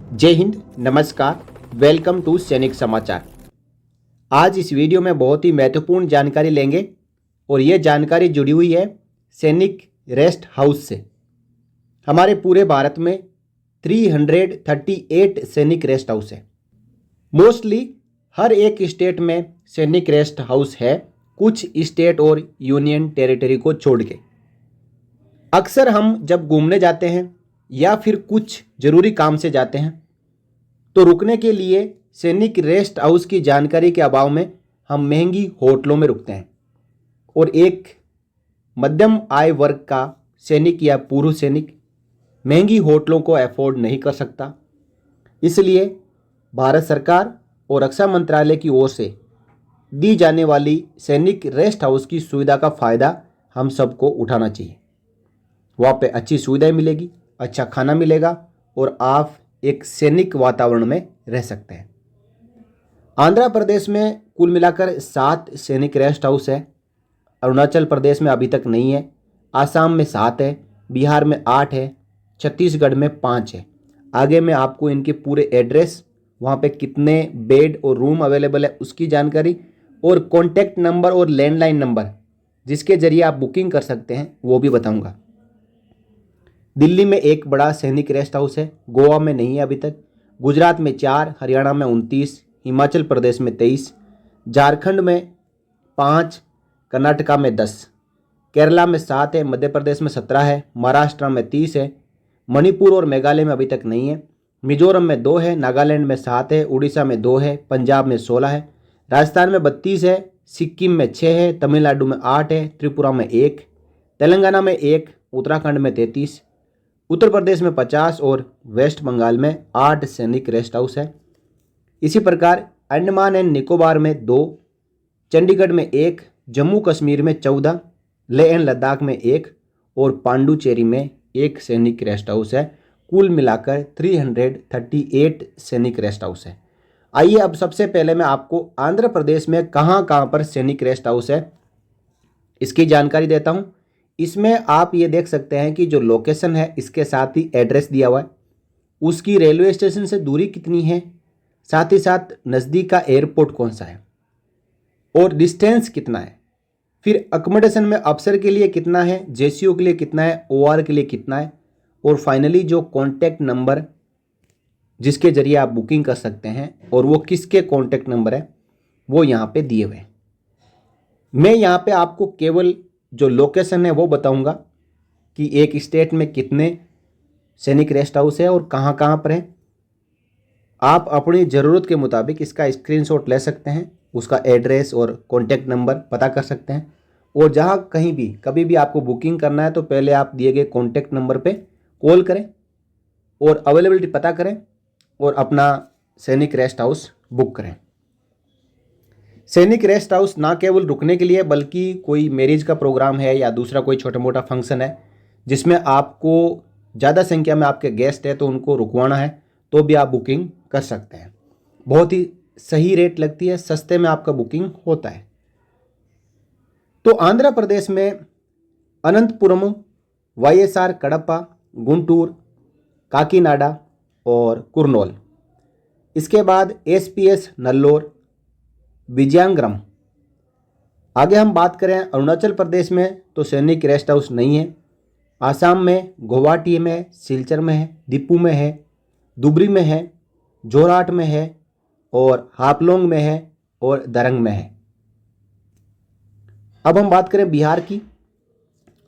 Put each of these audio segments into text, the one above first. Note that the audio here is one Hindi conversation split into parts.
जय हिंद, नमस्कार, वेलकम टू सैनिक समाचार। आज इस वीडियो में बहुत ही महत्वपूर्ण जानकारी लेंगे और ये जानकारी जुड़ी हुई है सैनिक रेस्ट हाउस से। हमारे पूरे भारत में 338 सैनिक रेस्ट हाउस है। मोस्टली हर एक स्टेट में सैनिक रेस्ट हाउस है, कुछ स्टेट और यूनियन टेरिटरी को छोड़ के। अक्सर हम जब घूमने जाते हैं या फिर कुछ ज़रूरी काम से जाते हैं तो रुकने के लिए सैनिक रेस्ट हाउस की जानकारी के अभाव में हम महंगी होटलों में रुकते हैं और एक मध्यम आय वर्ग का सैनिक या पूर्व सैनिक महंगी होटलों को अफोर्ड नहीं कर सकता। इसलिए भारत सरकार और रक्षा मंत्रालय की ओर से दी जाने वाली सैनिक रेस्ट हाउस की सुविधा का फ़ायदा हम सबको उठाना चाहिए। वहाँ पे अच्छी सुविधाएं मिलेगी, अच्छा खाना मिलेगा और आप एक सैनिक वातावरण में रह सकते हैं। आंध्र प्रदेश में कुल मिलाकर 7 सैनिक रेस्ट हाउस है। अरुणाचल प्रदेश में अभी तक नहीं है। आसाम में 7 है, बिहार में 8 है, छत्तीसगढ़ में 5 है। आगे मैं आपको इनके पूरे एड्रेस, वहाँ पे कितने बेड और रूम अवेलेबल है उसकी जानकारी और कॉन्टैक्ट नंबर और लैंडलाइन नंबर जिसके ज़रिए आप बुकिंग कर सकते हैं वो भी बताऊँगा। दिल्ली में एक बड़ा सैनिक रेस्ट हाउस है, गोवा में नहीं है अभी तक। गुजरात में 4, हरियाणा में 29, हिमाचल प्रदेश में 23, झारखंड में 5, कर्नाटका में 10, केरला में 7 है, मध्य प्रदेश में 17 है, महाराष्ट्र में 30 है, मणिपुर और मेघालय में अभी तक नहीं है, मिजोरम में 2 है, नागालैंड में 7 है, उड़ीसा में 2 है, पंजाब में 16 है, राजस्थान में 32 है, सिक्किम में 6 है, तमिलनाडु में 8 है, त्रिपुरा में 1, तेलंगाना में 1, उत्तराखंड में 33, उत्तर प्रदेश में 50 और वेस्ट बंगाल में 8 सैनिक रेस्ट हाउस है। इसी प्रकार अंडमान एंड निकोबार में 2, चंडीगढ़ में 1, जम्मू कश्मीर में 14, लेह एंड लद्दाख में 1 और पांडुचेरी में 1 सैनिक रेस्ट हाउस है। कुल मिलाकर 338 सैनिक रेस्ट हाउस है। आइए अब सबसे पहले मैं आपको आंध्र प्रदेश में कहाँ कहाँ पर सैनिक रेस्ट हाउस है इसकी जानकारी देता हूँ। इसमें आप ये देख सकते हैं कि जो लोकेशन है इसके साथ ही एड्रेस दिया हुआ है, उसकी रेलवे स्टेशन से दूरी कितनी है, साथ ही साथ नज़दीक का एयरपोर्ट कौन सा है और डिस्टेंस कितना है, फिर अकोमोडेशन में अफसर के लिए कितना है, जेसीओ के लिए कितना है, ओआर के लिए कितना है और फाइनली जो कॉन्टैक्ट नंबर जिसके ज़रिए आप बुकिंग कर सकते हैं और वो किसके कॉन्टैक्ट नंबर है वो यहाँ पे दिए हुए हैं। मैं यहाँ पे आपको केवल जो लोकेशन है वो बताऊंगा कि एक स्टेट में कितने सैनिक रेस्ट हाउस है और कहाँ कहाँ पर है। आप अपनी ज़रूरत के मुताबिक इसका स्क्रीनशॉट ले सकते हैं, उसका एड्रेस और कॉन्टैक्ट नंबर पता कर सकते हैं और जहाँ कहीं भी कभी भी आपको बुकिंग करना है तो पहले आप दिए गए कॉन्टैक्ट नंबर पे कॉल करें और अवेलेबिलिटी पता करें और अपना सैनिक रेस्ट हाउस बुक करें। सैनिक रेस्ट हाउस ना केवल रुकने के लिए बल्कि कोई मैरिज का प्रोग्राम है या दूसरा कोई छोटा मोटा फंक्शन है जिसमें आपको ज़्यादा संख्या में आपके गेस्ट है तो उनको रुकवाना है तो भी आप बुकिंग कर सकते हैं। बहुत ही सही रेट लगती है, सस्ते में आपका बुकिंग होता है। तो आंध्र प्रदेश में अनंतपुरम, वाईएसआर कडपा, गुंटूर, काकीनाडा और कुर्नूल, इसके बाद एसपीएस नल्लोर, विजयनगरम। आगे हम बात करें अरुणाचल प्रदेश में तो सैनिक रेस्ट हाउस नहीं है। आसाम में गुवाहाटी में है, सिलचर में है, दीपू में है, धुबरी में है, जोरहाट में है और हापलोंग में है और दरंग में है। अब हम बात करें बिहार की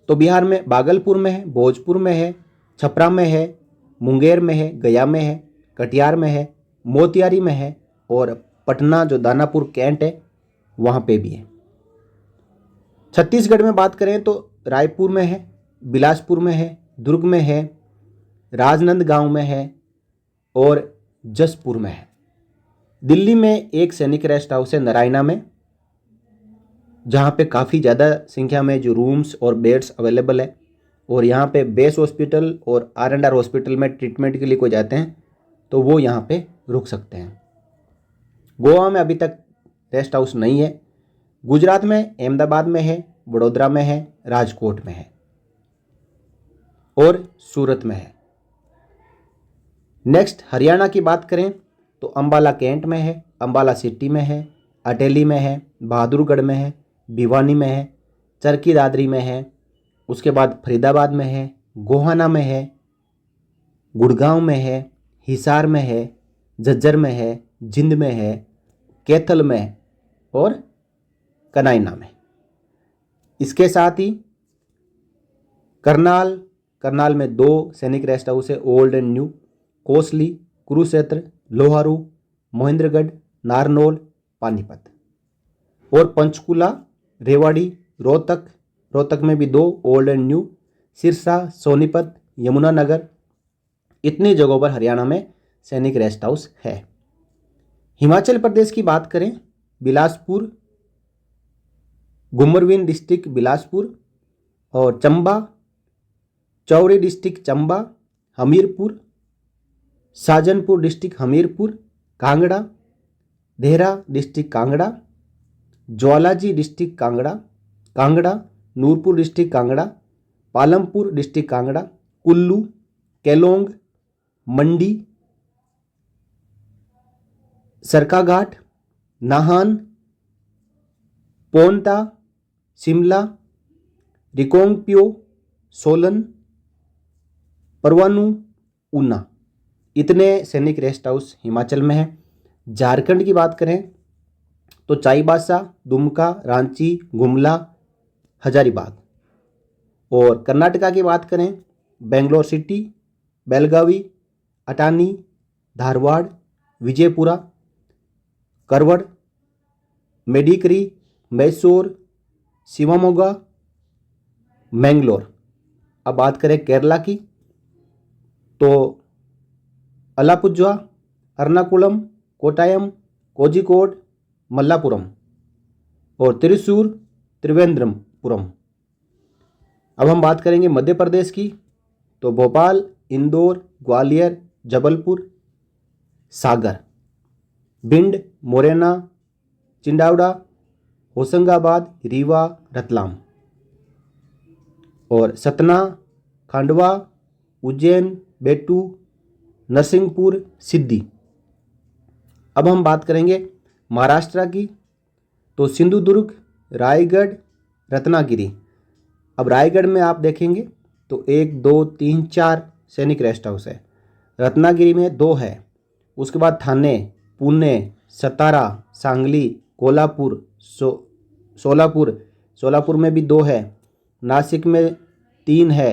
तो बिहार में भागलपुर में है, भोजपुर में है, छपरा में है, मुंगेर में है, गया में है, कटिहार में है, मोतिहारी में है और पटना जो दानापुर कैंट है वहाँ पे भी है। छत्तीसगढ़ में बात करें तो रायपुर में है, बिलासपुर में है, दुर्ग में है, राजनांदगांव में है और जसपुर में है। दिल्ली में एक सैनिक रेस्ट हाउस है नारायणा में, जहाँ पे काफ़ी ज़्यादा संख्या में जो रूम्स और बेड्स अवेलेबल है और यहाँ पे बेस हॉस्पिटल और आर&आर हॉस्पिटल में ट्रीटमेंट के लिए कोई जाते हैं तो वो यहाँ पे रुक सकते हैं। गोवा में अभी तक रेस्ट हाउस नहीं है। गुजरात में अहमदाबाद में है, वडोदरा में है, राजकोट में है और सूरत में है। नेक्स्ट हरियाणा की बात करें तो अंबाला कैंट में है, अंबाला सिटी में है, अटेली में है, बहादुरगढ़ में है, भिवानी में है, चरखी दादरी में है, उसके बाद फरीदाबाद में है, गोहाना में है, गुड़गांव में है, हिसार में है, झज्जर में है, जिंद में है, कैथल में है और कनाइना में। इसके साथ ही करनाल में 2 सैनिक रेस्ट हाउस है, old and new, Kosli, Kurukshetra, Loharu, Mahendragarh, Narnaul, Panipat. और पंचकुला, रेवाड़ी, रोहतक में भी 2 old and new, Sirsa, Sonipat, Yamunanagar, इतनी जगहों पर हरियाणा में सैनिक रेस्ट हाउस है। हिमाचल प्रदेश की बात करें, बिलासपुर, घुमरवीन डिस्ट्रिक्ट बिलासपुर, और Chamba, Chauri district Chamba, Hamirpur, Shahjanpur district Hamirpur, Kangra, Dehra district Kangra, Jwalaji district Kangra, Nurpur district Kangra, Palampur district Kangra, Kullu, Keylong, Mandi, Sarkaghat, Nahan, Paonta, Shimla, Reckong Peo, Solan, Parwanoo, Una, इतने सैनिक रेस्ट हाउस हिमाचल में है। झारखंड की बात करें तो चाईबासा, दुमका, रांची, गुमला, हजारीबाग। और कर्नाटका की बात करें, बेंगलोर सिटी, बेलगावी, अटानी, धारवाड़, विजयपुरा, करवड़, मेडिकरी, मैसूर, शिवमोगा, मैंगलोर। अब बात करें केरला की तो अलापुझा, एर्नाकुलम, कोटायम, कोझिकोड, मल्लापुरम और त्रिशूर, त्रिवेंद्रपुरम। अब हम बात करेंगे मध्य प्रदेश की तो भोपाल, इंदौर, ग्वालियर, जबलपुर, सागर, भिंड, मुरैना, चिंडावड़ा, होशंगाबाद, रीवा, रतलाम और सतना, खंडवा, उज्जैन, बेटू, नरसिंहपुर, सिद्धि। अब हम बात करेंगे महाराष्ट्र की तो सिंधुदुर्ग, रायगढ़, रत्नागिरी। अब रायगढ़ में आप देखेंगे तो 1, 2, 3, 4 सैनिक रेस्ट हाउस है, रत्नागिरी में 2 है, उसके बाद ठाणे, पुणे, सतारा, सांगली, कोल्हापुर, सोलापुर में भी 2 है, नासिक में 3 है,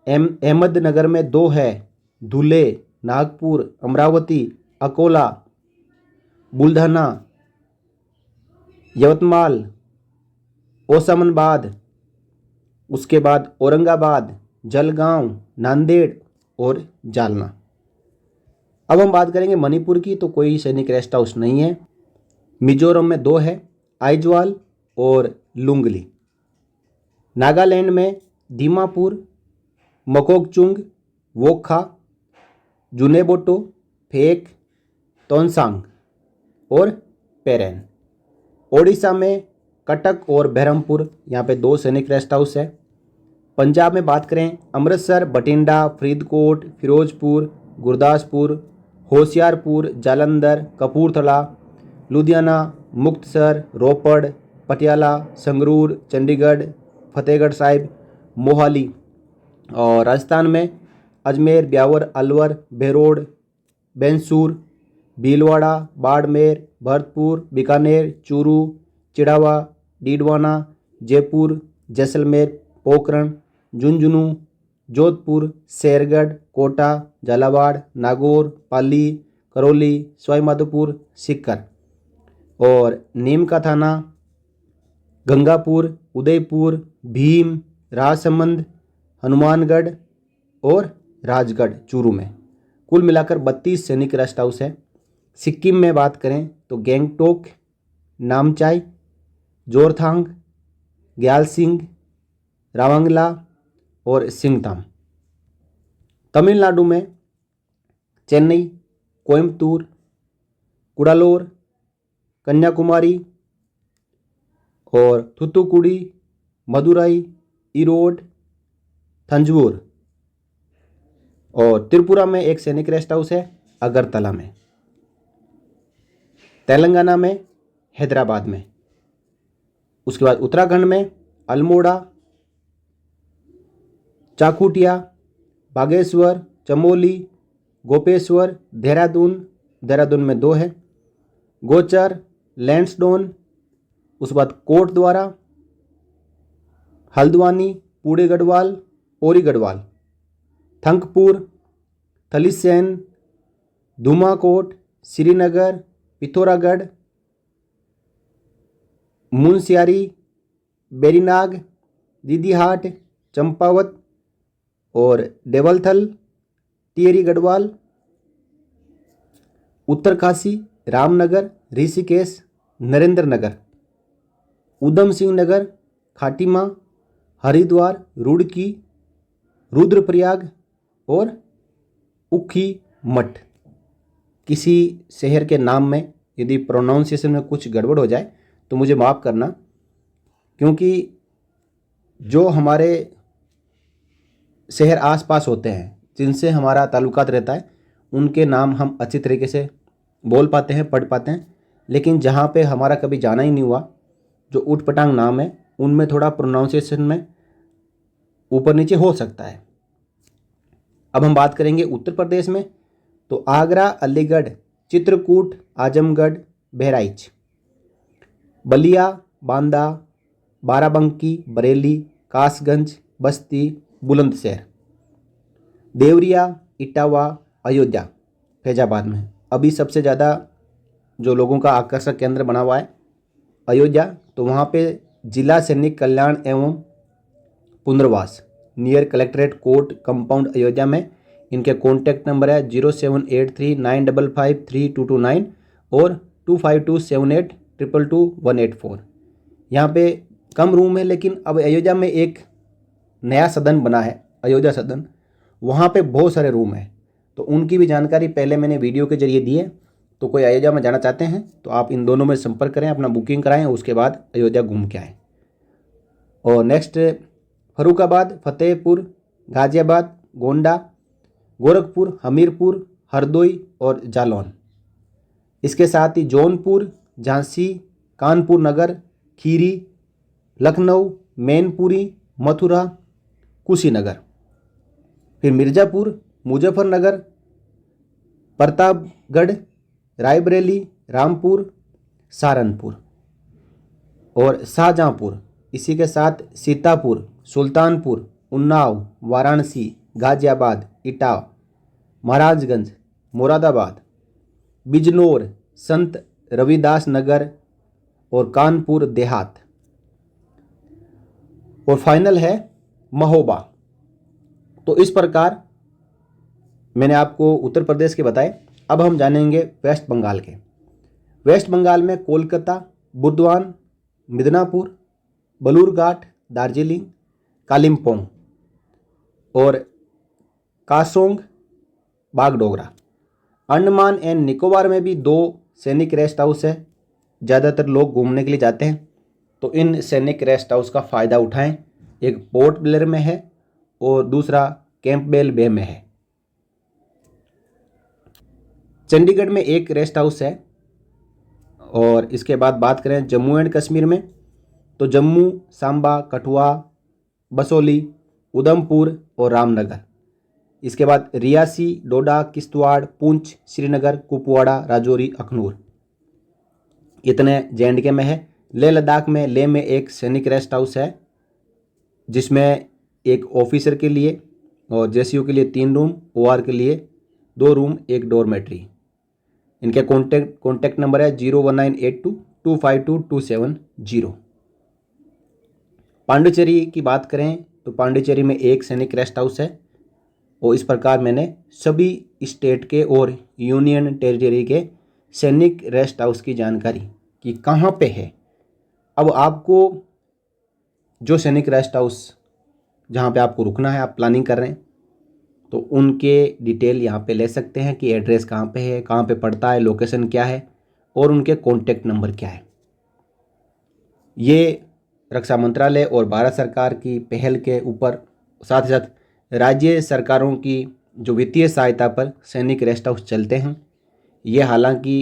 अहमदनगर में 2 है, धुले, नागपुर, अमरावती, अकोला, बुलढाना, यवतमाल, ओसमानाबाद, उसके बाद औरंगाबाद, जलगांव, नांदेड़ और जालना। अब हम बात करेंगे मणिपुर की तो कोई सैनिक रेस्ट हाउस नहीं है। मिजोरम में 2 है, आइजवाल और लुंगली। नागालैंड में दीमापुर, मकोकचुंग, वोखा, जुनेबोटो, फेक, तोनसांग और पेरेन। ओडिशा में कटक और बहरमपुर, यहाँ पे 2 सैनिक रेस्ट हाउस है। पंजाब में बात करें अमृतसर, बठिंडा, फरीदकोट, फिरोजपुर, गुरदासपुर, होशियारपुर, जालंधर, कपूरथला, लुधियाना, मुक्तसर, रोपड़, पटियाला, संगरूर, चंडीगढ़, फतेहगढ़ साहिब, मोहाली। और राजस्थान में अजमेर, ब्यावर, अलवर, बेरोड, बेंसूर, भीलवाड़ा, बाड़मेर, भरतपुर, बीकानेर, चूरू, चिड़ावा, डीडवाना, जयपुर, जैसलमेर, पोखरण, झुंझुनू, जोधपुर, शेरगढ़, कोटा, झालावाड़, नागौर, पाली, करौली, सवाईमाधोपुर, सीकर। और नीम का थाना, गंगापुर, उदयपुर, भीम, राजसमंद, हनुमानगढ़ और राजगढ़ चूरू में। कुल मिलाकर 32 सैनिक रेस्ट हाउस है। सिक्किम में बात करें तो गैंगटोक, नामचाई, जोरथांग, ग्यालसिंग, रावंगला और सिंगताम। तमिलनाडु में चेन्नई, कोयम्बतूर, कुडालोर, कन्याकुमारी और थूथुकुडी, मदुराई, ईरोड, थंजवूर। और त्रिपुरा में एक सैनिक रेस्ट हाउस है अगरतला में, तेलंगाना में हैदराबाद में, उसके बाद उत्तराखंड में अल्मोड़ा, चाकुटिया, बागेश्वर, चमोली, गोपेश्वर, देहरादून में 2 है, गोचर, लैंसडोन, उसके बाद कोट द्वारा, हल्द्वानी, पूड़ी गढ़वाल, पौरी गढ़वाल, थंकपुर, थलीसैन, धूमाकोट, श्रीनगर, पिथौरागढ़, मुनस्यारी, बेरीनाग, दीदीहाट, चंपावत और देवलथल, टिहरी गढ़वाल, उत्तरकाशी, रामनगर, ऋषिकेश, नरेंद्र नगर, उधम सिंह नगर, खाटिमा, हरिद्वार, रुड़की, रुद्रप्रयाग और उखी मठ। किसी शहर के नाम में यदि प्रोनाउंसिएशन में कुछ गड़बड़ हो जाए तो मुझे माफ़ करना, क्योंकि जो हमारे शहर आसपास होते हैं जिनसे हमारा ताल्लुकात रहता है उनके नाम हम अच्छी तरीके से बोल पाते हैं, पढ़ पाते हैं, लेकिन जहाँ पे हमारा कभी जाना ही नहीं हुआ, जो ऊट पटांग नाम है उनमें थोड़ा प्रोनाउंसिएशन में ऊपर नीचे हो सकता है। अब हम बात करेंगे उत्तर प्रदेश में, तो आगरा, अलीगढ़, चित्रकूट, आजमगढ़, बहराइच, बलिया, बांदा, बाराबंकी, बरेली, कासगंज, बस्ती, बुलंदशहर, देवरिया, इटावा, अयोध्या फैजाबाद में। अभी सबसे ज़्यादा जो लोगों का आकर्षक केंद्र बना हुआ है अयोध्या, तो वहाँ पे जिला सैनिक कल्याण एवं पुनर्वास near collectorate court compound Ayodhya में इनके कॉन्टैक्ट नंबर है 0783955329 और 252782222184। यहाँ पे कम रूम है, लेकिन अब अयोध्या में एक नया सदन बना है, अयोध्या सदन, वहाँ पे बहुत सारे रूम हैं, तो उनकी भी जानकारी पहले मैंने वीडियो के जरिए दी है। तो कोई अयोध्या में जाना चाहते हैं तो आप इन दोनों में संपर्क करें, अपना बुकिंग कराएं, उसके बाद अयोध्या घूम के आएँ। और नेक्स्ट फरुखाबाद, फतेहपुर, गाजियाबाद, गोंडा, गोरखपुर, हमीरपुर, हरदोई और जालौन। इसके साथ ही जौनपुर, झांसी, कानपुर नगर, खीरी, लखनऊ, मैनपुरी, मथुरा, कुशीनगर, फिर मिर्ज़ापुर, मुजफ्फरनगर, प्रतापगढ़, रायबरेली, रामपुर, सहारनपुर और शाहजहाँपुर। इसी के साथ सीतापुर, सुल्तानपुर, उन्नाव, वाराणसी, गाजियाबाद, इटावा, महाराजगंज, मुरादाबाद, बिजनौर, संत रविदास नगर और कानपुर देहात। और फाइनल है महोबा। तो इस प्रकार मैंने आपको उत्तर प्रदेश के बताए। अब हम जानेंगे वेस्ट बंगाल के। वेस्ट बंगाल में कोलकाता, बुर्दवान, मिदनापुर, बलूरघाट, दार्जिलिंग, कालिम्पोंग और कासोंग, बागडोगरा। अंडमान एंड निकोबार में भी 2 सैनिक रेस्ट हाउस है, ज़्यादातर लोग घूमने के लिए जाते हैं, तो इन सैनिक रेस्ट हाउस का फ़ायदा उठाएं। एक पोर्ट ब्लेयर में है और दूसरा कैंपबेल बे में है। चंडीगढ़ में एक रेस्ट हाउस है। और इसके बाद बात करें जम्मू एंड कश्मीर में, तो जम्मू, सांबा, कठुआ, बसोली, उधमपुर और रामनगर। इसके बाद रियासी, डोडा, किश्तवाड़, पुंछ, श्रीनगर, कुपवाड़ा, राजौरी, अखनूर, इतने जे.एंड.के में है। लेह लद्दाख में लेह में एक सैनिक रेस्ट हाउस है, जिसमें एक ऑफिसर के लिए और जेसीयू के लिए 3 रूम, ओआर के लिए 2 रूम, एक डोरमेट्री। इनके कॉन्टैक्ट नंबर है 01982252270। पांडिचेरी की बात करें तो पांडिचेरी में एक सैनिक रेस्ट हाउस है। और इस प्रकार मैंने सभी स्टेट के और यूनियन टेरिटरी के सैनिक रेस्ट हाउस की जानकारी कि कहाँ पे है। अब आपको जो सैनिक रेस्ट हाउस जहाँ पे आपको रुकना है, आप प्लानिंग कर रहे हैं, तो उनके डिटेल यहाँ पे ले सकते हैं कि एड्रेस कहाँ पे है, कहाँ पे पड़ता है, लोकेशन क्या है और उनके कॉन्टैक्ट नंबर क्या है। ये रक्षा मंत्रालय और भारत सरकार की पहल के ऊपर, साथ ही साथ राज्य सरकारों की जो वित्तीय सहायता पर सैनिक रेस्ट हाउस चलते हैं। ये हालांकि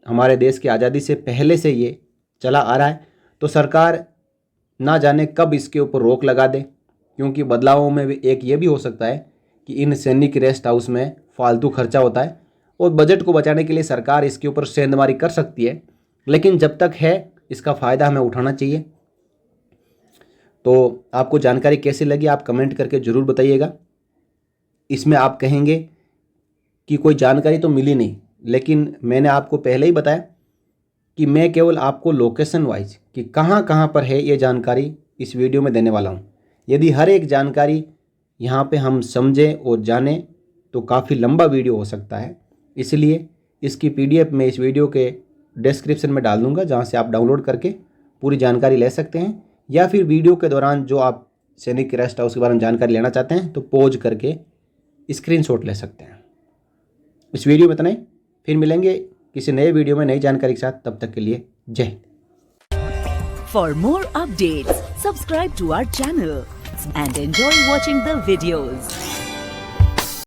हमारे देश की आज़ादी से पहले से ये चला आ रहा है, तो सरकार ना जाने कब इसके ऊपर रोक लगा दे, क्योंकि बदलावों में भी एक ये भी हो सकता है कि इन सैनिक रेस्ट हाउस में फालतू खर्चा होता है और बजट को बचाने के लिए सरकार इसके ऊपर सेंधमारी कर सकती है, लेकिन जब तक है इसका फ़ायदा हमें उठाना चाहिए। तो आपको जानकारी कैसी लगी आप कमेंट करके ज़रूर बताइएगा। इसमें आप कहेंगे कि कोई जानकारी तो मिली नहीं, लेकिन मैंने आपको पहले ही बताया कि मैं केवल आपको लोकेशन वाइज कि कहाँ कहाँ पर है ये जानकारी इस वीडियो में देने वाला हूँ। यदि हर एक जानकारी यहाँ पे हम समझें और जानें तो काफ़ी लंबा वीडियो हो सकता है, इसलिए इसकी PDF मैं इस वीडियो के डिस्क्रिप्शन में डाल दूँगा, जहाँ से आप डाउनलोड करके पूरी जानकारी ले सकते हैं, या फिर वीडियो के दौरान जो आप सैनिक रेस्ट हाउस के बारे में जानकारी लेना चाहते हैं तो पॉज करके स्क्रीनशॉट ले सकते हैं। इस वीडियो में इतना ही, फिर मिलेंगे किसी नए वीडियो में नई जानकारी के साथ। तब तक के लिए जय हिंद। For more updates subscribe to our channel and enjoy watching the videos.